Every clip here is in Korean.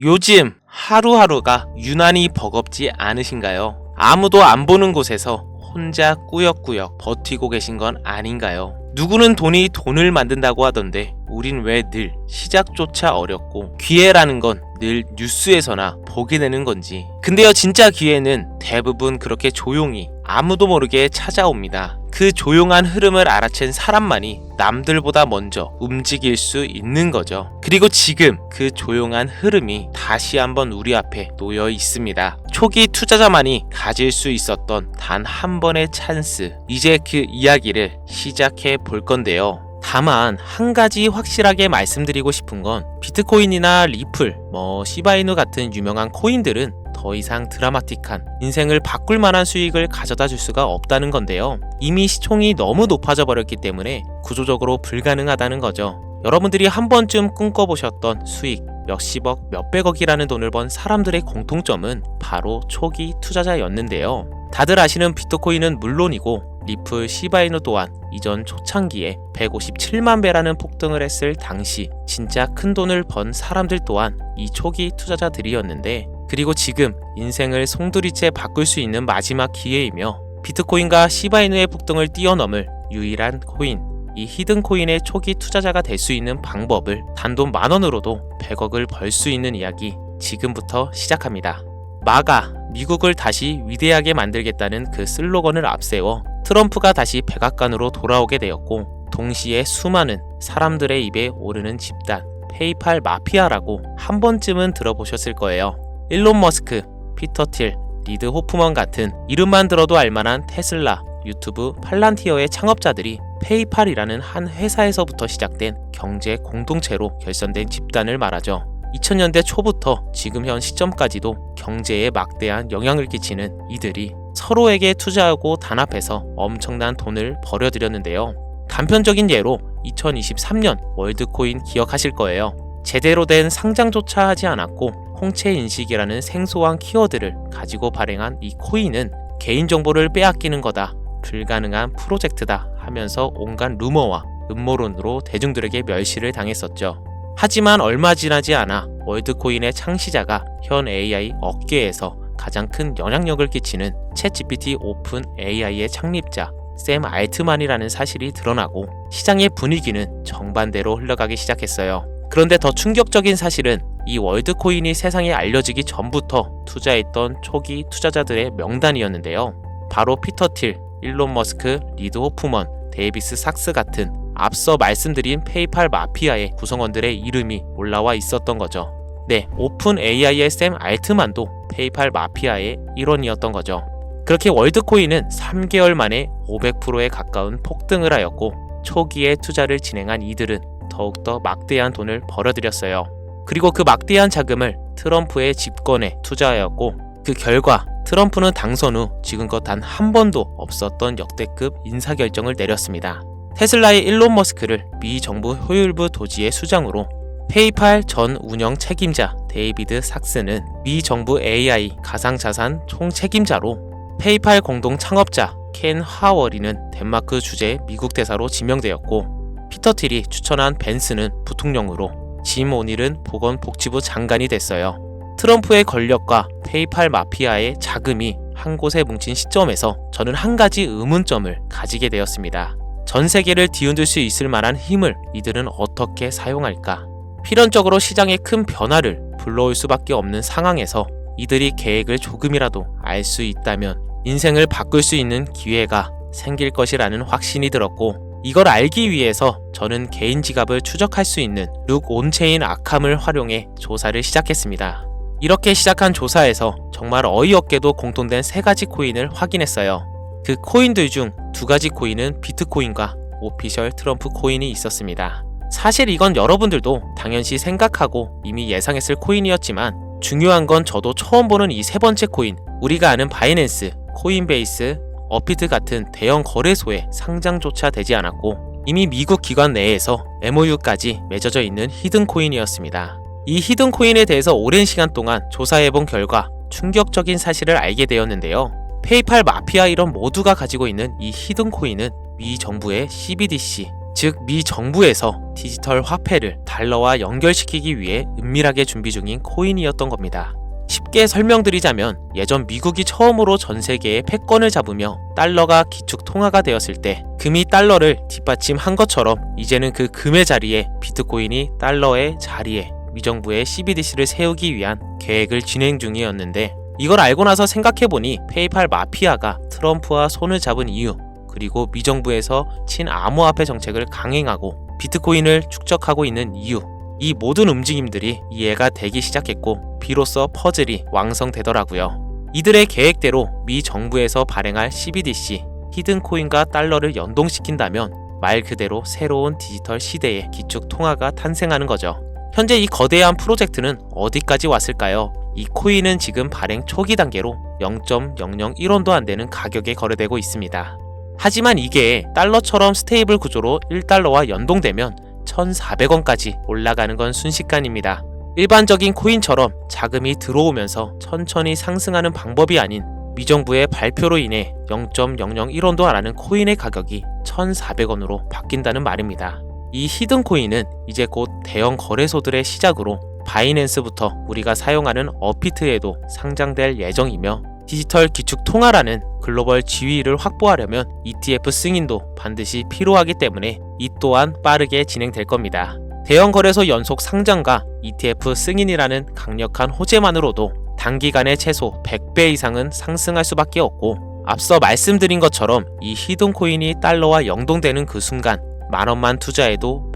요즘 하루하루가 유난히 버겁지 않으신가요? 아무도 안 보는 곳에서 혼자 꾸역꾸역 버티고 계신 건 아닌가요? 누구는 돈을 만든다고 하던데 우린 왜 늘 시작조차 어렵고 기회라는 건 늘 뉴스에서나 보게 되는 건지. 근데요, 진짜 기회는 대부분 그렇게 조용히 아무도 모르게 찾아옵니다. 그 조용한 흐름을 알아챈 사람만이 남들보다 먼저 움직일 수 있는 거죠. 그리고 지금 그 조용한 흐름이 다시 한번 우리 앞에 놓여 있습니다. 초기 투자자만이 가질 수 있었던 단 한 번의 찬스. 이제 그 이야기를 시작해 볼 건데요. 다만 한 가지 확실하게 말씀드리고 싶은 건 비트코인이나 리플, 시바이누 같은 유명한 코인들은 더 이상 드라마틱한 인생을 바꿀 만한 수익을 가져다 줄 수가 없다는 건데요. 이미 시총이 너무 높아져 버렸기 때문에 구조적으로 불가능하다는 거죠. 여러분들이 한 번쯤 꿈꿔보셨던 수익 몇십억, 몇백억이라는 돈을 번 사람들의 공통점은 바로 초기 투자자였는데요. 다들 아시는 비트코인은 물론이고 리플, 시바이누 또한 이전 초창기에 157만 배라는 폭등을 했을 당시 진짜 큰 돈을 번 사람들 또한 이 초기 투자자들이었는데, 그리고 지금 인생을 송두리째 바꿀 수 있는 마지막 기회이며 비트코인과 시바이누의 폭등을 뛰어넘을 유일한 코인, 이 히든코인의 초기 투자자가 될 수 있는 방법을 단돈 10,000원으로도 100억을 벌 수 있는 이야기 지금부터 시작합니다. 마가, 미국을 다시 위대하게 만들겠다는 그 슬로건을 앞세워 트럼프가 다시 백악관으로 돌아오게 되었고, 동시에 수많은 사람들의 입에 오르는 집단, 페이팔 마피아라고 한 번쯤은 들어보셨을 거예요. 일론 머스크, 피터 틸, 리드 호프먼 같은 이름만 들어도 알만한 테슬라, 유튜브, 팔란티어의 창업자들이 페이팔이라는 한 회사에서부터 시작된 경제 공동체로 결선된 집단을 말하죠. 2000년대 초부터 지금 현 시점까지도 경제에 막대한 영향을 끼치는 이들이 서로에게 투자하고 단합해서 엄청난 돈을 벌여들였는데요. 단편적인 예로 2023년 월드코인 기억하실 거예요. 제대로 된 상장조차 하지 않았고 홍채인식이라는 생소한 키워드를 가지고 발행한 이 코인은 개인정보를 빼앗기는 거다, 불가능한 프로젝트다 하면서 온갖 루머와 음모론으로 대중들에게 멸시를 당했었죠. 하지만 얼마 지나지 않아 월드코인의 창시자가 현 AI 업계에서 가장 큰 영향력을 끼치는 챗GPT 오픈 AI의 창립자 샘 알트만이라는 사실이 드러나고 시장의 분위기는 정반대로 흘러가기 시작했어요. 그런데 더 충격적인 사실은 이 월드코인이 세상에 알려지기 전부터 투자했던 초기 투자자들의 명단이었는데요. 바로 피터 틸, 일론 머스크, 리드 호프먼, 데이비스 삭스 같은 앞서 말씀드린 페이팔 마피아의 구성원들의 이름이 올라와 있었던 거죠. 네, 오픈 AI의 샘 알트만도 페이팔 마피아의 일원이었던 거죠. 그렇게 월드코인은 3개월 만에 500%에 가까운 폭등을 하였고, 초기에 투자를 진행한 이들은 더욱더 막대한 돈을 벌어들였어요. 그리고 그 막대한 자금을 트럼프의 집권에 투자하였고, 그 결과 트럼프는 당선 후 지금껏 단 한 번도 없었던 역대급 인사결정을 내렸습니다. 테슬라의 일론 머스크를 미 정부 효율부 도지의 수장으로, 페이팔 전 운영 책임자 데이비드 삭스는 미 정부 AI 가상자산 총책임자로, 페이팔 공동 창업자 켄 하워리는 덴마크 주재 미국 대사로 지명되었고, 피터 틸이 추천한 벤스는 부통령으로, 짐 오닐은 보건복지부 장관이 됐어요. 트럼프의 권력과 페이팔 마피아의 자금이 한 곳에 뭉친 시점에서 저는 한 가지 의문점을 가지게 되었습니다. 전 세계를 뒤흔들 수 있을 만한 힘을 이들은 어떻게 사용할까? 필연적으로 시장에 큰 변화를 불러올 수밖에 없는 상황에서 이들이 계획을 조금이라도 알 수 있다면 인생을 바꿀 수 있는 기회가 생길 것이라는 확신이 들었고, 이걸 알기 위해서 저는 개인 지갑을 추적할 수 있는 룩 온체인 아캄을 활용해 조사를 시작했습니다. 이렇게 시작한 조사에서 정말 어이없게도 공통된 3가지 코인을 확인했어요. 그 코인들 중 2가지 코인은 비트코인과 오피셜 트럼프 코인이 있었습니다. 사실 이건 여러분들도 당연시 생각하고 이미 예상했을 코인이었지만, 중요한 건 저도 처음 보는 이 3번째 코인, 우리가 아는 바이낸스, 코인베이스, 어피트 같은 대형 거래소에 상장조차 되지 않았고 이미 미국 기관 내에서 MOU까지 맺어져 있는 히든코인이었습니다. 이 히든코인에 대해서 오랜 시간 동안 조사해본 결과 충격적인 사실을 알게 되었는데요. 페이팔 마피아 일원 모두가 가지고 있는 이 히든코인은 미 정부의 CBDC, 즉 미 정부에서 디지털 화폐를 달러와 연결시키기 위해 은밀하게 준비 중인 코인이었던 겁니다. 쉽게 설명드리자면 예전 미국이 처음으로 전 세계의 패권을 잡으며 달러가 기축 통화가 되었을 때 금이 달러를 뒷받침한 것처럼 이제는 그 금의 자리에 비트코인이 달러의 자리에 미정부의 CBDC를 세우기 위한 계획을 진행 중이었는데, 이걸 알고 나서 생각해보니 페이팔 마피아가 트럼프와 손을 잡은 이유, 그리고 미정부에서 친암호화폐 정책을 강행하고 비트코인을 축적하고 있는 이유, 이 모든 움직임들이 이해가 되기 시작했고 비로소 퍼즐이 완성되더라고요. 이들의 계획대로 미 정부에서 발행할 CBDC, 히든코인과 달러를 연동시킨다면 말 그대로 새로운 디지털 시대의 기축 통화가 탄생하는 거죠. 현재 이 거대한 프로젝트는 어디까지 왔을까요? 이 코인은 지금 발행 초기 단계로 0.001원도 안 되는 가격에 거래되고 있습니다. 하지만 이게 달러처럼 스테이블 구조로 1달러와 연동되면 1,400원까지 올라가는 건 순식간입니다. 일반적인 코인처럼 자금이 들어오면서 천천히 상승하는 방법이 아닌 미정부의 발표로 인해 0.001원도 안 하는 코인의 가격이 1,400원으로 바뀐다는 말입니다. 이 히든코인은 이제 곧 대형 거래소들의 시작으로 바이낸스부터 우리가 사용하는 어피트에도 상장될 예정이며, 디지털 기축 통화라는 글로벌 지위를 확보하려면 ETF 승인도 반드시 필요하기 때문에 이 또한 빠르게 진행될 겁니다. 대형 거래소 연속 상장과 ETF 승인이라는 강력한 호재만으로도 단기간에 최소 100배 이상은 상승할 수밖에 없고, 앞서 말씀드린 것처럼 이 히든코인이 달러와 연동되는 그 순간 만원만 투자해도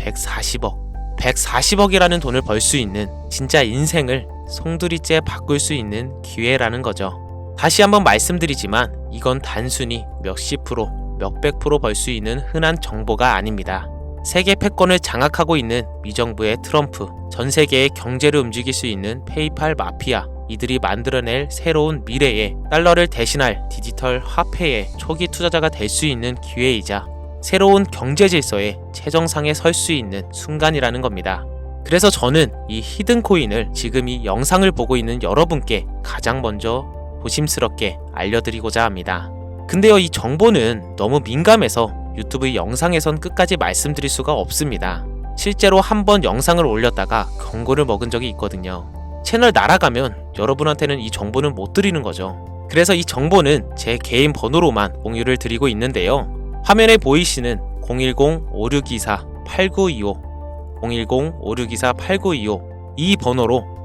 140억이라는 돈을 벌 수 있는, 진짜 인생을 송두리째 바꿀 수 있는 기회라는 거죠. 다시 한번 말씀드리지만 이건 단순히 몇십 프로, 몇백 프로 벌 수 있는 흔한 정보가 아닙니다. 세계 패권을 장악하고 있는 미정부의 트럼프, 전 세계의 경제를 움직일 수 있는 페이팔 마피아, 이들이 만들어낼 새로운 미래에 달러를 대신할 디지털 화폐의 초기 투자자가 될 수 있는 기회이자 새로운 경제 질서의 최정상에 설 수 있는 순간이라는 겁니다. 그래서 저는 이 히든코인을 지금 이 영상을 보고 있는 여러분께 가장 먼저 조심스럽게 알려드리고자 합니다. 근데요, 이 정보는 너무 민감해서 유튜브 영상에선 끝까지 말씀드릴 수가 없습니다. 실제로 한번 영상을 올렸다가 경고를 먹은 적이 있거든요. 채널 날아가면 여러분한테는 이 정보는 못 드리는 거죠. 그래서 이 정보는 제 개인 번호로만 공유를 드리고 있는데요. 화면에 보이시는 010-5624-8925 010-5624-8925 이 번호로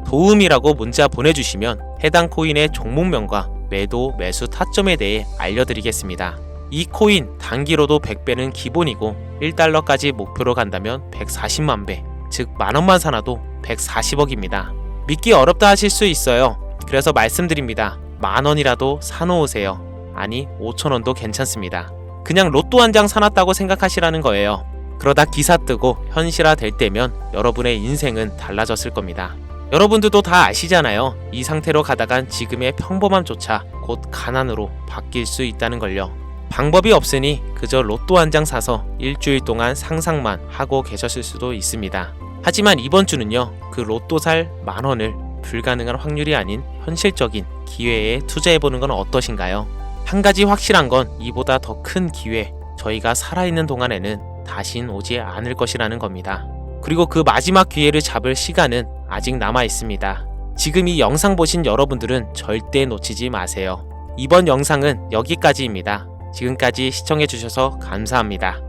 도움이라고 문자 보내주시면 해당 코인의 종목명과 매도, 매수 타점에 대해 알려드리겠습니다. 이 코인 단기로도 100배는 기본이고 1달러까지 목표로 간다면 140만 배, 즉 만원만 사놔도 140억입니다. 믿기 어렵다 하실 수 있어요. 그래서 말씀드립니다. 만원이라도 사놓으세요. 아니 5천원도 괜찮습니다. 그냥 로또 한 장 사놨다고 생각하시라는 거예요. 그러다 기사 뜨고 현실화 될 때면 여러분의 인생은 달라졌을 겁니다. 여러분들도 다 아시잖아요. 이 상태로 가다간 지금의 평범함조차 곧 가난으로 바뀔 수 있다는 걸요. 방법이 없으니 그저 로또 한 장 사서 일주일 동안 상상만 하고 계셨을 수도 있습니다. 하지만 이번 주는요, 그 로또 살 만원을 불가능한 확률이 아닌 현실적인 기회에 투자해보는 건 어떠신가요? 한 가지 확실한 건 이보다 더 큰 기회, 저희가 살아있는 동안에는 다신 오지 않을 것이라는 겁니다. 그리고 그 마지막 기회를 잡을 시간은 아직 남아 있습니다. 지금 이 영상 보신 여러분들은 절대 놓치지 마세요. 이번 영상은 여기까지입니다. 지금까지 시청해주셔서 감사합니다.